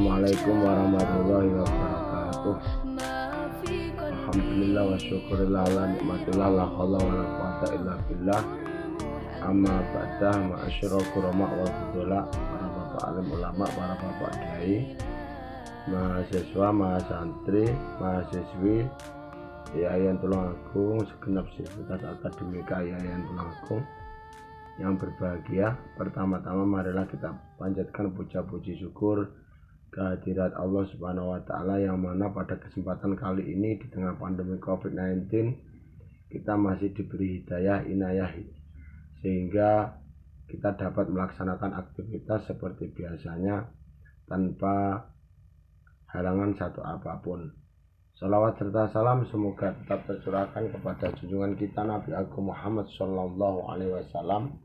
Assalamualaikum warahmatullahi wabarakatuh. Alhamdulillah wa syukurillah ala nikmatillah la haula wa la quwata illa billah. Amma ba'da ma'asyara kurama wa fudula, para bapak alim ulama, para bapak kiai, mahasiswa, mahasantri, mahasiswi Yayasan Tulungagung, segenap sivitas akademika Yayasan Tulungagung yang berbahagia. Pertama-tama marilah kita panjatkan puja-puji syukur kehadirat Allah Subhanahu wa Ta'ala, yang mana pada kesempatan kali ini di tengah pandemi COVID-19 kita masih diberi hidayah inayah sehingga kita dapat melaksanakan aktivitas seperti biasanya tanpa halangan satu apapun. Salawat serta salam semoga tetap tercurahkan kepada junjungan kita Nabi Agung Muhammad Sallallahu Alaihi Wasallam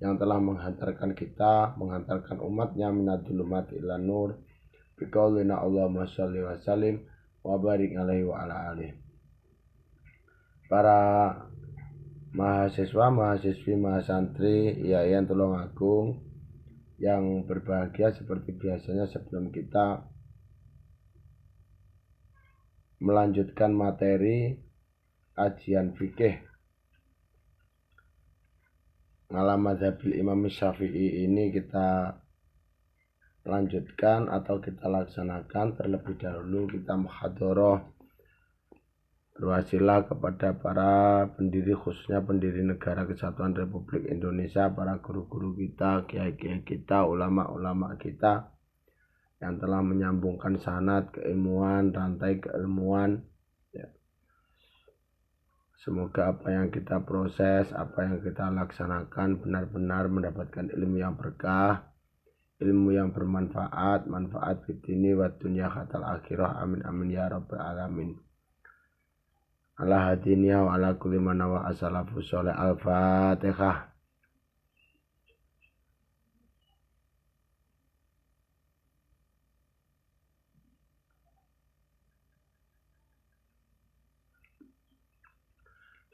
yang telah menghantarkan umatnya minadzulumati ila nur biqaulina Allahumma sholli wa sallim wa barik alaihi wa ala alihi. Para mahasiswa, mahasiswi, mahasantri Yayasan Tulungagung yang berbahagia, seperti biasanya sebelum kita melanjutkan materi kajian fikih ala madzhabil Imam Syafi'i ini, kita lanjutkan atau kita laksanakan. Terlebih dahulu kita muhadharah berwasilah kepada para pendiri, khususnya pendiri Negara Kesatuan Republik Indonesia, para guru-guru kita, kiai-kiai kita, ulama-ulama kita yang telah menyambungkan sanad keilmuan, rantai keilmuan. Semoga apa yang kita proses, apa yang kita laksanakan benar-benar mendapatkan ilmu yang berkah, ilmu yang bermanfaat, manfaat fitini wa dunya khatal akhirah. Amin amin ya rabbal alamin. Ala hadiniya wa ala kulli man wa asalafu sholih. Al-Fatihah.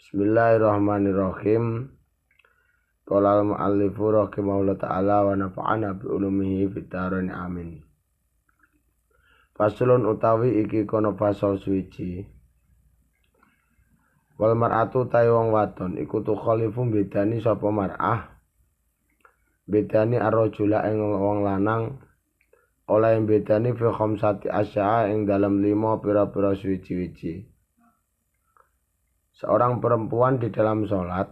Bismillahirrahmanirrahim. Qala al-mu'allifu rahimahullah ta'ala wa nafa'ana bi ulumihi fid dharain amin. Faslun utawi iki kono fasal suci. Wal mar'atu ta'i wong wadon iku tukhalifu bedani sapa mar'ah. Bedani ar-rajula ing wong lanang, oleh bedani fi khamsati asya'a ing dalam 5 pira-pira suci-suci. Seorang perempuan di dalam sholat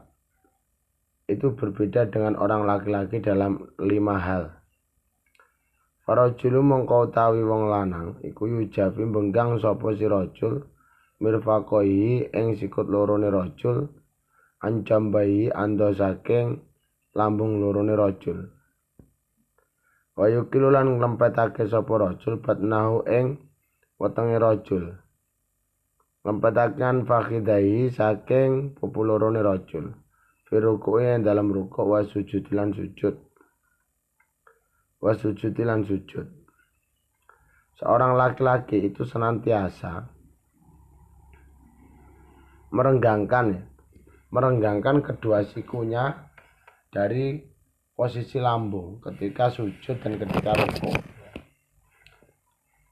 itu berbeda dengan orang laki-laki dalam 5 hal. Farajulu mongko utawi wong lanang iku yujafi benggang sapa si rajul mirfaqaihi ing sikut lorone rajul, anjambai ando saking lambung lorone rajul. Wa yukilu lan nglempetake sapa rajul batnahu ing wetenge rajul, lempetakan fakhidai saking pupu lorone rajul, firuku'e dalam rukuk, wa sujudilan sujud, Seorang laki-laki itu senantiasa merenggangkan kedua sikunya dari posisi lambung ketika sujud dan ketika rukuk.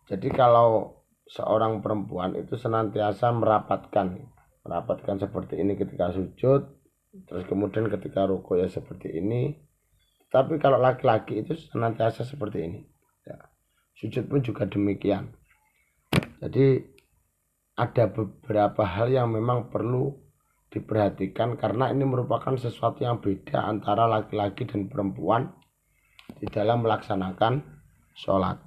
Jadi kalau seorang perempuan itu senantiasa merapatkan seperti ini ketika sujud, terus kemudian ketika rukuk ya seperti ini. Tapi kalau laki-laki itu senantiasa seperti ini ya. Sujud pun juga demikian. Jadi ada beberapa hal yang memang perlu diperhatikan, karena ini merupakan sesuatu yang beda antara laki-laki dan perempuan di dalam melaksanakan sholat.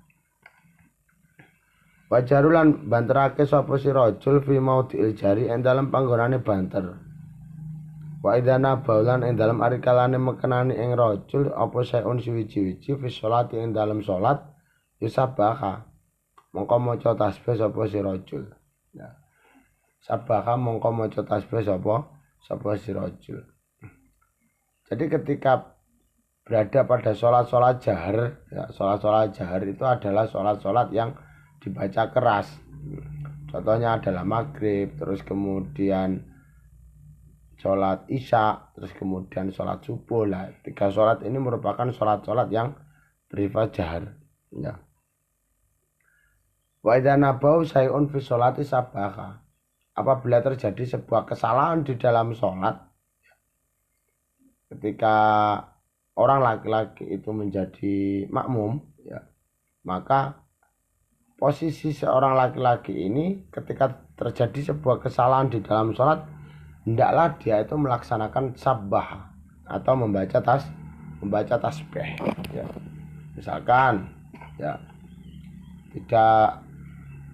Wajarulan banterake sapa si rajul fi maudhi'il jari ing dalem panggonane banter. Wa idana baulan ing dalem arikalane mekenani ing rajul apa saeun suwiji-wiji fi sholati ing dalem salat yusabaha mongko maca tasbih sapa si rajul. Ya. Sabaha mongko maca tasbih sapa si rajul. Jadi ketika berada pada sholat-sholat jahar, ya, sholat-sholat jahar itu adalah sholat-sholat yang dibaca keras. Contohnya adalah maghrib, terus kemudian sholat isya, terus kemudian sholat subuh. Lah, 3 sholat ini merupakan sholat-sholat yang bersifat jahar. Ya. Wa idza nabau sayun fi sholati sabaha. Apabila terjadi sebuah kesalahan di dalam sholat, ketika orang laki-laki itu menjadi makmum, ya, maka posisi seorang laki-laki ini ketika terjadi sebuah kesalahan di dalam sholat, hendaklah dia itu melaksanakan sabbah atau membaca tasbih. Ya. Misalkan, ya, tidak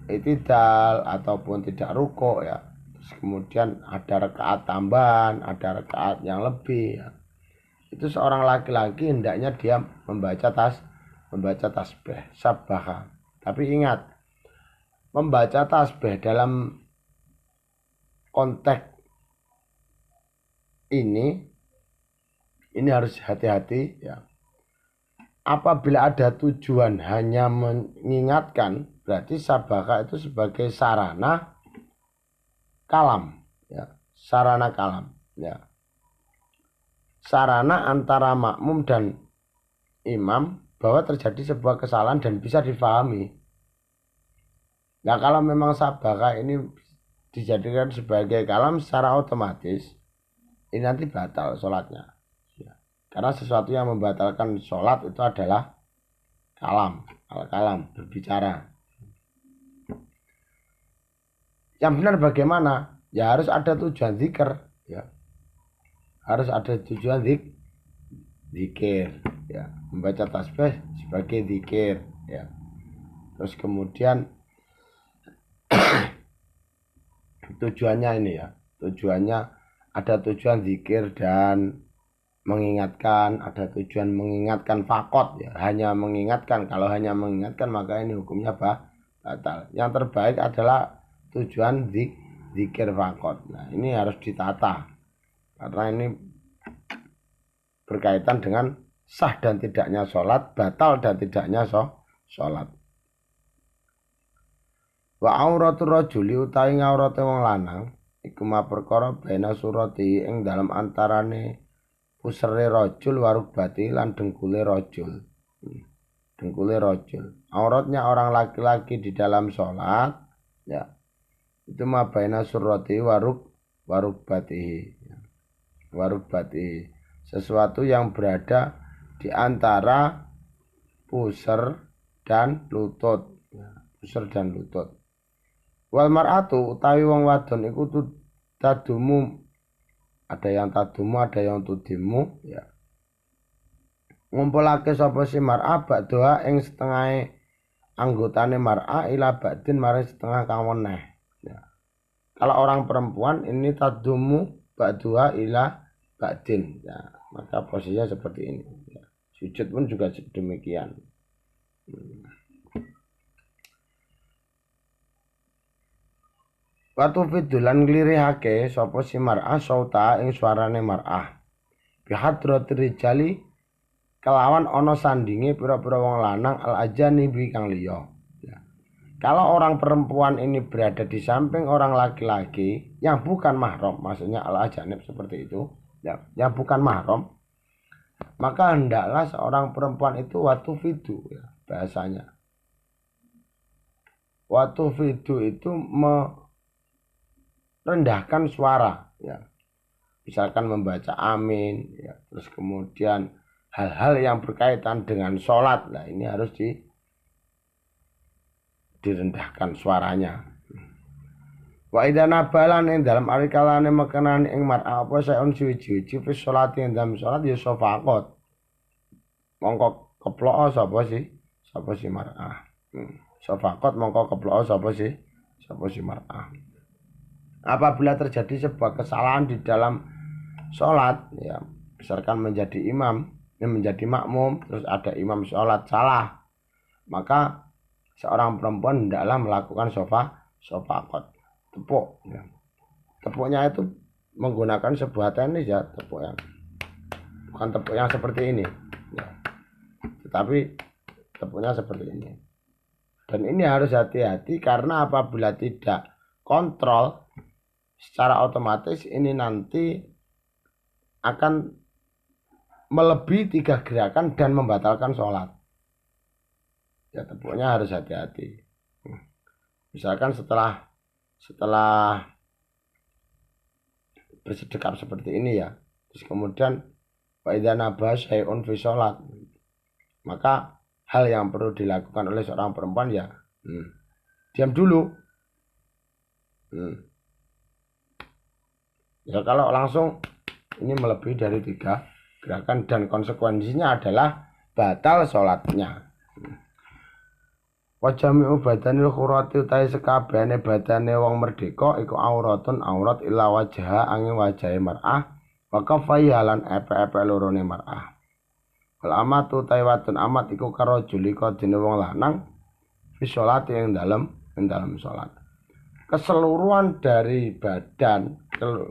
i'tidal ataupun tidak ruko, ya. Terus kemudian ada rakaat tambahan, ada rakaat yang lebih, ya. Itu seorang laki-laki hendaknya dia membaca tasbih sabbah. Tapi ingat, membaca tasbih dalam konteks ini harus hati-hati, ya. Apabila ada tujuan hanya mengingatkan, berarti sabaka itu sebagai sarana kalam, ya. Sarana kalam, ya. Sarana antara makmum dan imam bahwa terjadi sebuah kesalahan dan bisa difahami. Nah, kalau memang sabaka ini dijadikan sebagai kalam secara otomatis, ini nanti batal sholatnya. Karena sesuatu yang membatalkan sholat itu adalah kalam, berbicara. Yang benar bagaimana? Ya harus ada tujuan zikir, ya. Harus ada tujuan zikir, ya. Membaca tasbih sebagai zikir, ya. Terus kemudian tujuannya ini, ya. Tujuannya ada tujuan zikir dan mengingatkan, ada tujuan mengingatkan fakot, ya, hanya mengingatkan. Kalau hanya mengingatkan maka ini hukumnya batal. Yang terbaik adalah tujuan zikir fakot. Nah, ini harus ditata karena ini berkaitan dengan sah dan tidaknya sholat, batal dan tidaknya sholat. Wa auratul rajuli utawi ngaurate wong lanang iku ma perkara bena surati ing dalam antarane pusere rojul warubati lan dengkule rojul. Dengkule rojul. Auratnya orang laki-laki di dalam sholat, ya, itu mabaina surati warubati. Warubati. Sesuatu yang berada di antara pusar dan lutut. Pusar dan lutut. Wal mar'atu utawi wong wadon iku tadumu, ada yang tadumu, ada yang tudimu, ya. Ngumpulake sapa si mar'ah ba'doha ing setengah anggotane mar'ah ila ba'din maring setengah kang weneh, ya. Kalau orang perempuan ini tadumu ba'doha ila ba'din, ya, maka posisinya seperti ini, ya. Sujud pun juga demikian. Watu fidulan nglirihake sapa si mar'ah sauta ing suarane mar'ah bihadrati rijali kelawan ana sandinge pira-pira wong lanang al ajanibi kang liya, ya. Kalau orang perempuan ini berada di samping orang laki-laki yang bukan mahram, maksudnya al ajanib seperti itu, ya, yang bukan mahram, maka hendaklah seorang perempuan itu watu fidu, ya, bahasanya. Watu fidu itu rendahkan suara, ya. Misalkan membaca amin, ya. Terus kemudian hal-hal yang berkaitan dengan sholat, nah ini harus direndahkan suaranya. Wa idza nabalan ing dalam ari kalane mekanan ing mar'a apa saeun suwi-suwi fi sholati ing dalam sholat ya sofaqat. Mongko keplok sapa si mar'ah. Sofaqat mongko keplok sapa si mar'ah. Apabila terjadi sebuah kesalahan di dalam sholat, ya, misalkan menjadi imam, menjadi makmum, terus ada imam sholat salah, maka seorang perempuan hendaklah melakukan sofaqat, tepuk, ya. Tepuknya itu menggunakan sebuah teknis, ya, tepuk yang bukan tepuk yang seperti ini, ya, tetapi tepuknya seperti ini. Dan ini harus hati-hati karena apabila tidak kontrol, secara otomatis ini nanti akan melebihi 3 gerakan dan membatalkan sholat. Ya, tepuknya harus hati-hati. Misalkan setelah bersedekap seperti ini ya, terus kemudian wa idza naba syai'un fi sholat, maka hal yang perlu dilakukan oleh seorang perempuan ya diam dulu. Ya kalau langsung ini melebihi dari 3 gerakan dan konsekuensinya adalah batal sholatnya. Wa jami'u badanil khurati utahe sekabehane badane wong merdeka iku auratun aurat illa wajha angin wajahe mar'ah wa kafai lan epe-epe lorone mar'ah. Wal amatu utahe wadon amat iku karo julika dene wong lanang fi sholati ing dalem salat. Keseluruhan dari badan,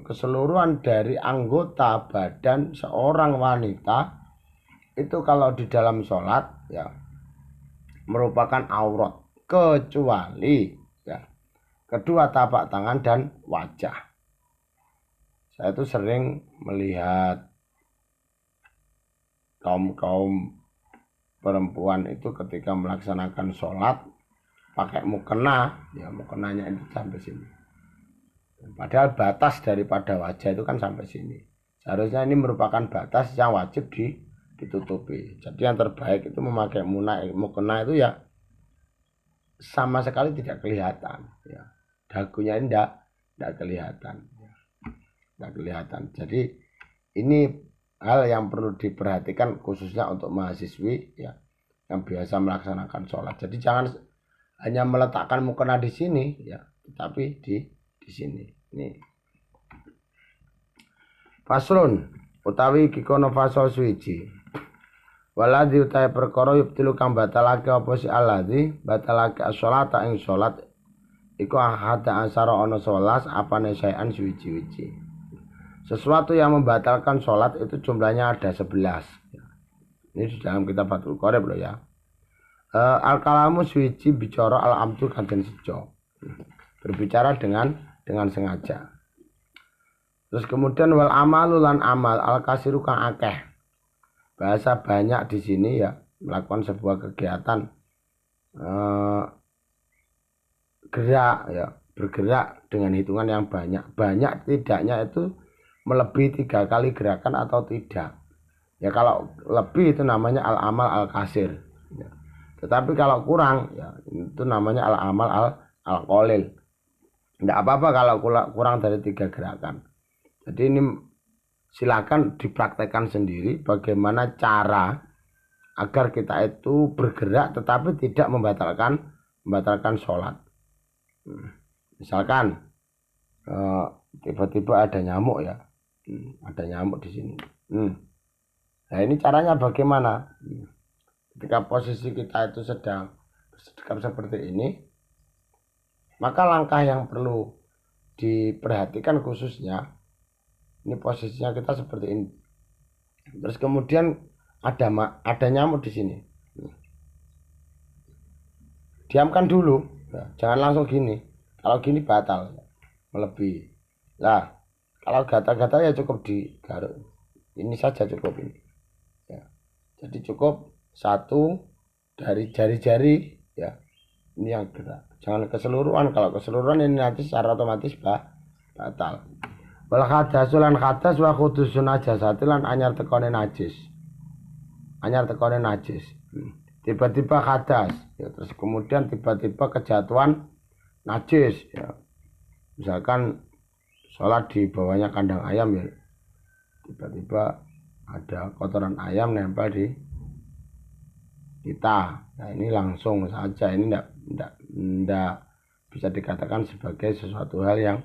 keseluruhan dari anggota badan seorang wanita itu kalau di dalam sholat ya merupakan aurat kecuali ya kedua tapak tangan dan wajah. Saya itu sering melihat kaum perempuan itu ketika melaksanakan sholat pakai mukena, ya mukenanya itu sampai sini. Padahal batas daripada wajah itu kan sampai sini. Seharusnya ini merupakan batas yang wajib ditutupi. Jadi yang terbaik itu memakai mukena itu ya sama sekali tidak kelihatan. Ya. Dagunya ini tidak kelihatan. Ya. Tidak kelihatan. Jadi ini hal yang perlu diperhatikan khususnya untuk mahasiswi ya yang biasa melaksanakan sholat. Jadi jangan hanya meletakkan mukena di sini ya, tetapi di sini. Ini. Faslun utawi kikono fasal suci. Waladhi utawi perkara yubtilu kang batalake apa si aladhi batalake as-sholata ing sholat iku ahada asara ana 11 apane sayan suci-suci. Sesuatu yang membatalkan sholat itu jumlahnya ada 11. Ini di dalam kitab Fathul Qorib loh ya. Al-kalamu suci bicara al-amtu kanjen sejo. Berbicara dengan sengaja. Terus kemudian wal amalu lan amal al-kasiru kang akeh. Bahasa banyak di sini ya melakukan sebuah kegiatan gerak ya, bergerak dengan hitungan yang banyak. Banyak tidaknya itu melebihi 3 kali gerakan atau tidak. Ya kalau lebih itu namanya al-amal al-kasir. Ya. Tetapi kalau kurang ya itu namanya al-amal al-qalil. Tidak apa-apa kalau kurang dari 3 gerakan. Jadi ini silakan dipraktekkan sendiri bagaimana cara agar kita itu bergerak tetapi tidak membatalkan sholat. Misalkan tiba-tiba ada nyamuk ya, ada nyamuk di sini. Nah ini caranya bagaimana? Ketika posisi kita itu sedang bersedekap seperti ini, maka langkah yang perlu diperhatikan khususnya ini posisinya kita seperti ini. Terus kemudian ada nyamuk di sini. Diamkan dulu, ya, jangan langsung gini. Kalau gini batal, melebihi. Nah, kalau gatal-gatal ya cukup digaruk. Ini saja cukup ini. Ya. Jadi cukup 1 dari jari-jari ya. Ini yang gerak. Jangan keseluruhan. Kalau keseluruhan ini nanti secara otomatis batal. Wal hadasu lan hadas wa khudusun najasati lan anyar tekone najis. Tiba-tiba hadas ya, terus kemudian tiba-tiba kejatuhan najis ya. Misalkan sholat di bawahnya kandang ayam ya. Tiba-tiba ada kotoran ayam nempel di kita. Nah ini langsung saja, ini tidak bisa dikatakan sebagai sesuatu hal yang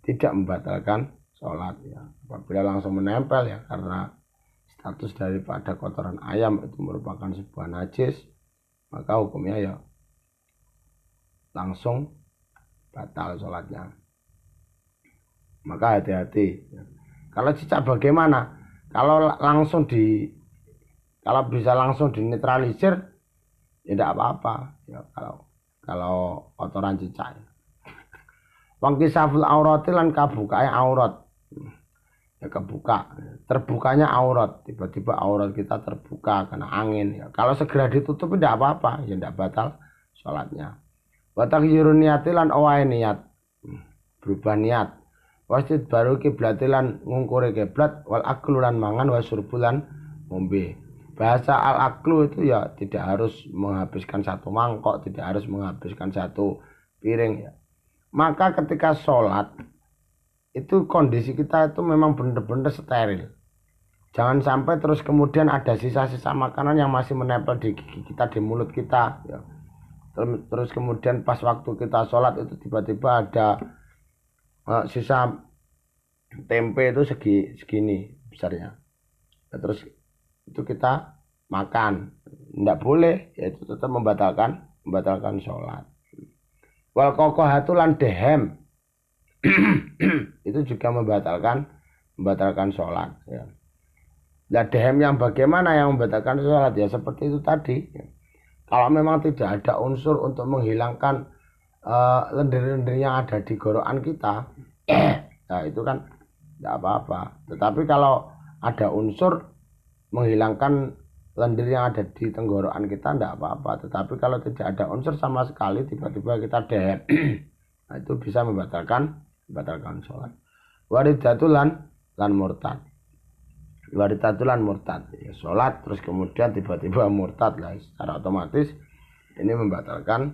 tidak membatalkan sholat ya. Apabila langsung menempel ya karena status daripada kotoran ayam itu merupakan sebuah najis, maka hukumnya ya langsung batal sholatnya. Maka hati-hati. Kalau cicak bagaimana? Kalau bisa langsung dinetralisir ya tidak apa-apa ya kalau kotoran cicak. Wangkisaful aurati lan kabukae aurat. Ya kebuka, terbukanya aurat, tiba-tiba aurat kita terbuka karena angin ya. Kalau segera ditutup tidak apa-apa, ya tidak batal sholatnya. Wa taghyirun niyati lan owahe niat. Berubah niat. Wasid baru kiblati lan ngungkure kiblat wal aklu lan mangan wa surbulan ngombe. Bahasa al aklu itu ya tidak harus menghabiskan satu mangkok, tidak harus menghabiskan satu piring ya. Maka ketika sholat itu kondisi kita itu memang benar-benar steril. Jangan sampai terus kemudian ada sisa-sisa makanan yang masih menempel di gigi kita, di mulut kita ya. Terus kemudian pas waktu kita sholat itu tiba-tiba ada sisa tempe itu segini besarnya. Terus itu kita makan, tidak boleh, yaitu tetap membatalkan sholat. Wal kokohatu lan dehem itu juga membatalkan sholat. Ya. Nah, dehem yang bagaimana yang membatalkan sholat ya seperti itu tadi. Ya. Kalau memang tidak ada unsur untuk menghilangkan lendir-lendir yang ada di gorokan kita, nah itu kan tidak apa-apa. Tetapi kalau ada unsur menghilangkan lendir yang ada di tenggorokan kita tidak apa-apa. Tetapi kalau tidak ada unsur sama sekali tiba-tiba kita dehem, nah itu bisa membatalkan sholat. Waridatulan lan murtad. Waridatulan murtad. Ya, sholat terus kemudian tiba-tiba murtad lah secara otomatis ini membatalkan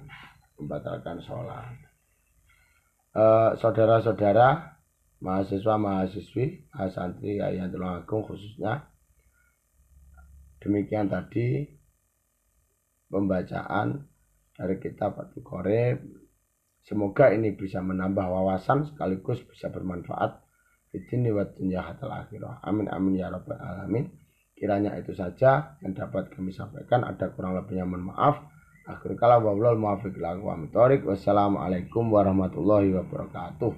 sholat. Saudara-saudara, mahasiswa-mahasiswi, santri Yayatul Agung khususnya, demikian tadi pembacaan dari kitab Fathul Qorib. Semoga ini bisa menambah wawasan sekaligus bisa bermanfaat di dunia wa dunya hatal akhirah. Amin amin ya rabbal alamin. Kiranya itu saja yang dapat kami sampaikan. Ada kurang lebihnya mohon maaf. Akhir kalam wabillahi muwaffiq ila aqwamit thoriq. Wassalamualaikum warahmatullahi wabarakatuh.